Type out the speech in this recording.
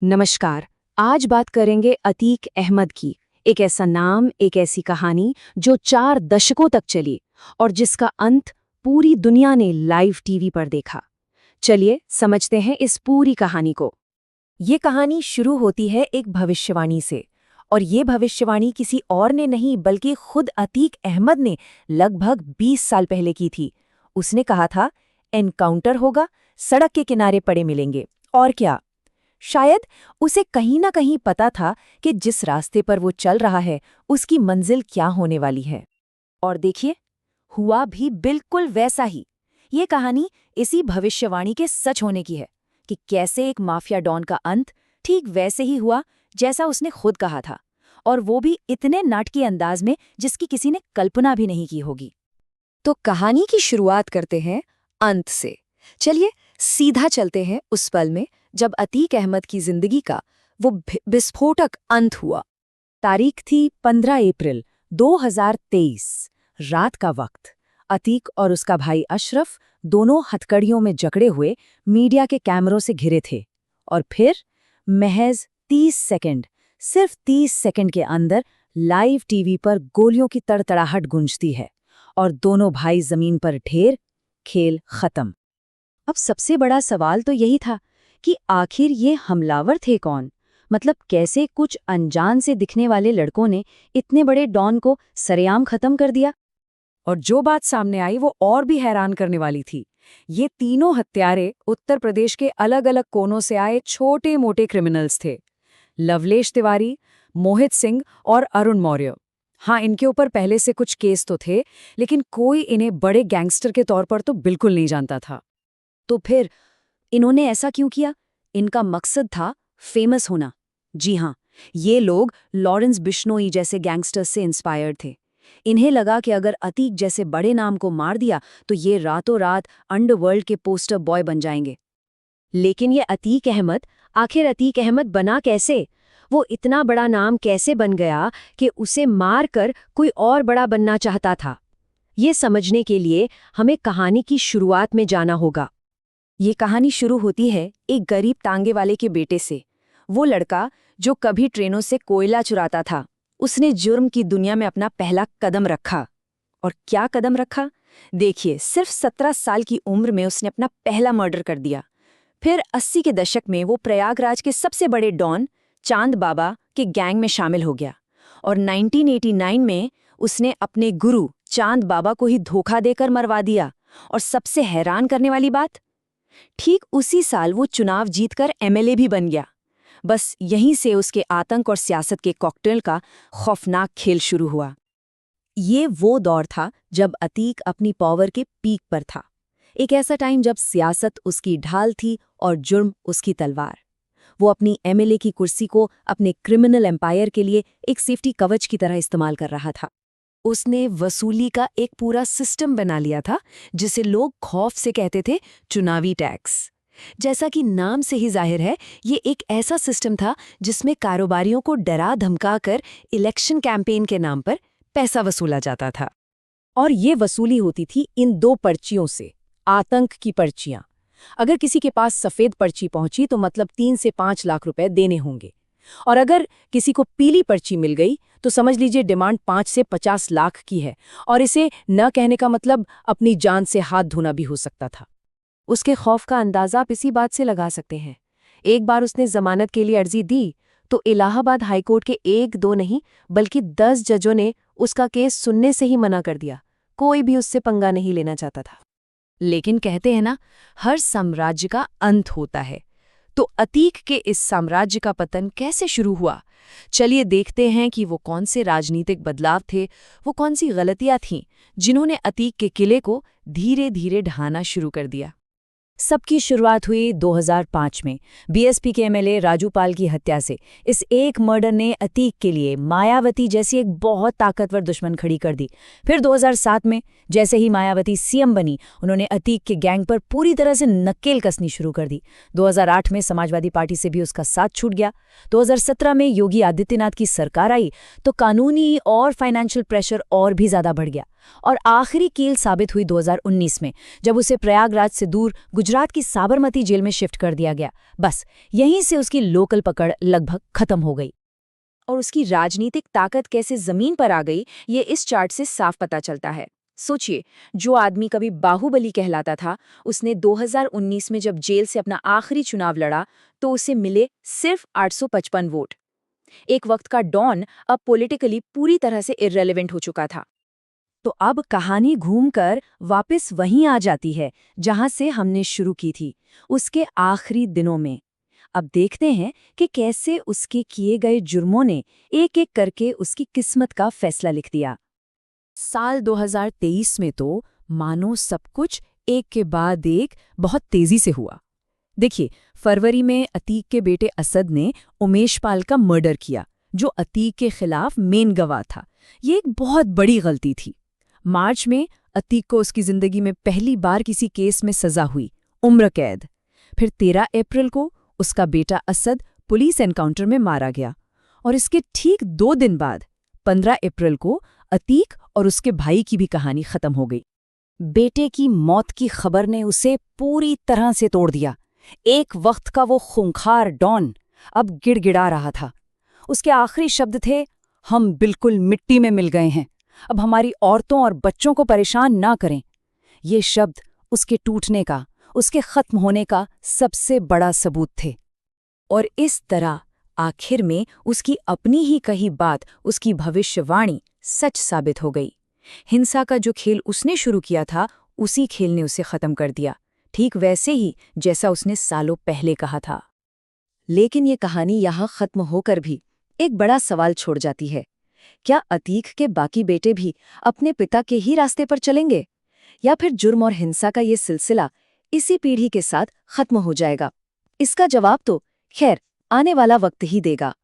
नमस्कार। आज बात करेंगे अतीक अहमद की। एक ऐसा नाम, एक ऐसी कहानी जो 4 दशकों तक चली और जिसका अंत पूरी दुनिया ने लाइव टीवी पर देखा। चलिए समझते हैं इस पूरी कहानी को। ये कहानी शुरू होती है एक भविष्यवाणी से, और ये भविष्यवाणी किसी और ने नहीं बल्कि खुद अतीक अहमद ने लगभग 20 साल पहले की थी। उसने कहा था, एनकाउंटर होगा, सड़क के किनारे पड़े मिलेंगे। और क्या, शायद उसे कहीं ना कहीं पता था कि जिस रास्ते पर वो चल रहा है उसकी मंजिल क्या होने वाली है। और देखिए, हुआ भी बिल्कुल वैसा ही। ये कहानी इसी भविष्यवाणी के सच होने की है कि कैसे एक माफिया डॉन का अंत ठीक वैसे ही हुआ जैसा उसने खुद कहा था, और वो भी इतने नाटकीय अंदाज में जिसकी किसी ने कल्पना भी नहीं की होगी। तो कहानी की शुरुआत करते हैं अंत से। चलिए सीधा चलते हैं उस पल में जब अतीक अहमद की जिंदगी का वो विस्फोटक अंत हुआ। तारीख थी 15 अप्रैल 2023। रात का वक्त। अतीक और उसका भाई अशरफ दोनों हथकड़ियों में जकड़े हुए मीडिया के कैमरों से घिरे थे। और फिर महज 30 सेकंड, सिर्फ 30 सेकंड के अंदर लाइव टीवी पर गोलियों की तड़तड़ाहट गूंजती है और दोनों भाई जमीन पर ढेर। खेल खत्म। अब सबसे बड़ा सवाल तो यही था कि आखिर ये हमलावर थे कौन? मतलब कैसे कुछ अनजान से दिखने वाले लड़कों ने इतने बड़े डॉन को सरेआम खत्म कर दिया? और जो बात सामने आई वो और भी हैरान करने वाली थी। ये तीनों हत्यारे उत्तर प्रदेश के अलग अलग कोनों से आए छोटे मोटे क्रिमिनल्स थे। लवलेश तिवारी, मोहित सिंह और अरुण मौर्य। हाँ, इनके ऊपर पहले से कुछ केस तो थे, लेकिन कोई इन्हें बड़े गैंगस्टर के तौर पर तो बिल्कुल नहीं जानता था। तो फिर इन्होंने ऐसा क्यों किया? इनका मकसद था फेमस होना। जी हाँ, ये लोग लॉरेंस बिश्नोई जैसे गैंगस्टर्स से इंस्पायर्ड थे। इन्हें लगा कि अगर अतीक जैसे बड़े नाम को मार दिया तो ये रातों रात अंडरवर्ल्ड के पोस्टर बॉय बन जाएंगे। लेकिन ये अतीक अहमद, आखिर अतीक अहमद बना कैसे? वो इतना बड़ा नाम कैसे बन गया कि उसे मार कर कोई और बड़ा बनना चाहता था? ये समझने के लिए हमें कहानी की शुरुआत में जाना होगा। ये कहानी शुरू होती है एक गरीब तांगे वाले के बेटे से। वो लड़का जो कभी ट्रेनों से कोयला चुराता था, उसने जुर्म की दुनिया में अपना पहला कदम रखा। और क्या कदम रखा? देखिए, सिर्फ 17 साल की उम्र में उसने अपना पहला मर्डर कर दिया। फिर 80 के दशक में वो प्रयागराज के सबसे बड़े डॉन चांद बाबा के गैंग में शामिल हो गया। और 1989 में उसने अपने गुरु चांद बाबा को ही धोखा देकर मरवा दिया। और सबसे हैरान करने वाली बात, ठीक उसी साल वो चुनाव जीतकर एमएलए भी बन गया। बस यहीं से उसके आतंक और सियासत के कॉकटेल का खौफनाक खेल शुरू हुआ। ये वो दौर था जब अतीक अपनी पावर के पीक पर था। एक ऐसा टाइम जब सियासत उसकी ढाल थी और जुर्म उसकी तलवार। वो अपनी एमएलए की कुर्सी को अपने क्रिमिनल एम्पायर के लिए एक सेफ्टी कवच की तरह इस्तेमाल कर रहा था। उसने वसूली का एक पूरा सिस्टम बना लिया था, जिसे लोग खौफ से कहते थे चुनावी टैक्स। जैसा कि नाम से ही जाहिर है, ये एक ऐसा सिस्टम था जिसमें कारोबारियों को डरा धमकाकर इलेक्शन कैंपेन के नाम पर पैसा वसूला जाता था। और ये वसूली होती थी इन 2 पर्चियों से, आतंक की पर्चियां। अगर किसी के पास सफेद पर्ची पहुंची तो मतलब 3 से 5 लाख रुपए देने होंगे। और अगर किसी को पीली पर्ची मिल गई तो समझ लीजिए डिमांड 5 से 50 लाख की है। और इसे न कहने का मतलब अपनी जान से हाथ धोना भी हो सकता था। उसके खौफ का अंदाजा आप इसी बात से लगा सकते हैं। एक बार उसने जमानत के लिए अर्जी दी तो इलाहाबाद हाईकोर्ट के 1-2 नहीं बल्कि 10 जजों ने उसका केस सुनने से ही मना कर दिया। कोई भी उससे पंगा नहीं लेना चाहता था। लेकिन कहते हैं ना, हर साम्राज्य का अंत होता है। तो अतीक के इस साम्राज्य का पतन कैसे शुरू हुआ? चलिए देखते हैं कि वो कौन से राजनीतिक बदलाव थे, वो कौन सी गलतियां थीं जिन्होंने अतीक के किले को धीरे धीरे ढहाना शुरू कर दिया। सबकी शुरुआत हुई 2005 में बीएसपी के एमएलए राजू पाल की हत्या से। इस एक मर्डर ने अतीक के लिए मायावती जैसी एक बहुत ताकतवर दुश्मन खड़ी कर दी। फिर 2007 में जैसे ही मायावती सीएम बनी, उन्होंने अतीक के गैंग पर पूरी तरह से नकेल कसनी शुरू कर दी। 2008 में समाजवादी पार्टी से भी उसका साथ छूट गया। 2017 में योगी आदित्यनाथ की सरकार आई तो कानूनी और फाइनेंशियल प्रेशर और भी ज्यादा बढ़ गया। और आखिरी कील साबित हुई 2019 में, जब उसे प्रयागराज से दूर गुजरात की साबरमती जेल में शिफ्ट कर दिया गया। बस यहीं से उसकी लोकल पकड़ लगभग खत्म हो गई। और उसकी राजनीतिक ताकत कैसे जमीन पर आ गई, ये इस चार्ट से साफ पता चलता है। सोचिए, जो आदमी कभी बाहुबली कहलाता था, उसने 2019 में जब जेल से अपना आखिरी चुनाव लड़ा तो उसे मिले सिर्फ 855 वोट। एक वक्त का डॉन अब पॉलिटिकली पूरी तरह से इर्रेलेवेंट हो चुका था। तो अब कहानी घूमकर वापस वहीं आ जाती है जहां से हमने शुरू की थी, उसके आखिरी दिनों में। अब देखते हैं कि कैसे उसके किए गए जुर्मों ने एक-एक करके उसकी किस्मत का फैसला लिख दिया। साल 2023 में तो मानो सब कुछ एक के बाद एक बहुत तेजी से हुआ। देखिए, फरवरी में अतीक के बेटे असद ने उमेश पाल का मर्डर किया, जो अतीक के खिलाफ मेन गवाह था। ये एक बहुत बड़ी गलती थी। मार्च में अतीक को उसकी जिंदगी में पहली बार किसी केस में सजा हुई, उम्र कैद। फिर 13 अप्रैल को उसका बेटा असद पुलिस एनकाउंटर में मारा गया और इसके ठीक 2 दिन बाद 15 अप्रैल को अतीक और उसके भाई की भी कहानी खत्म हो गई। बेटे की मौत की खबर ने उसे पूरी तरह से तोड़ दिया। एक वक्त का वो खूंखार डॉन अब गिड़गिड़ा रहा था। उसके आखिरी शब्द थे, हम बिल्कुल मिट्टी में मिल गए हैं, अब हमारी औरतों और बच्चों को परेशान ना करें। ये शब्द उसके टूटने का, उसके खत्म होने का सबसे बड़ा सबूत थे। और इस तरह आखिर में उसकी अपनी ही कही बात, उसकी भविष्यवाणी सच साबित हो गई। हिंसा का जो खेल उसने शुरू किया था, उसी खेल ने उसे खत्म कर दिया, ठीक वैसे ही जैसा उसने सालों पहले कहा था। लेकिन ये कहानी यहाँ खत्म होकर भी एक बड़ा सवाल छोड़ जाती है। क्या अतीक के बाकी बेटे भी अपने पिता के ही रास्ते पर चलेंगे, या फिर जुर्म और हिंसा का ये सिलसिला इसी पीढ़ी के साथ खत्म हो जाएगा? इसका जवाब तो खैर आने वाला वक्त ही देगा।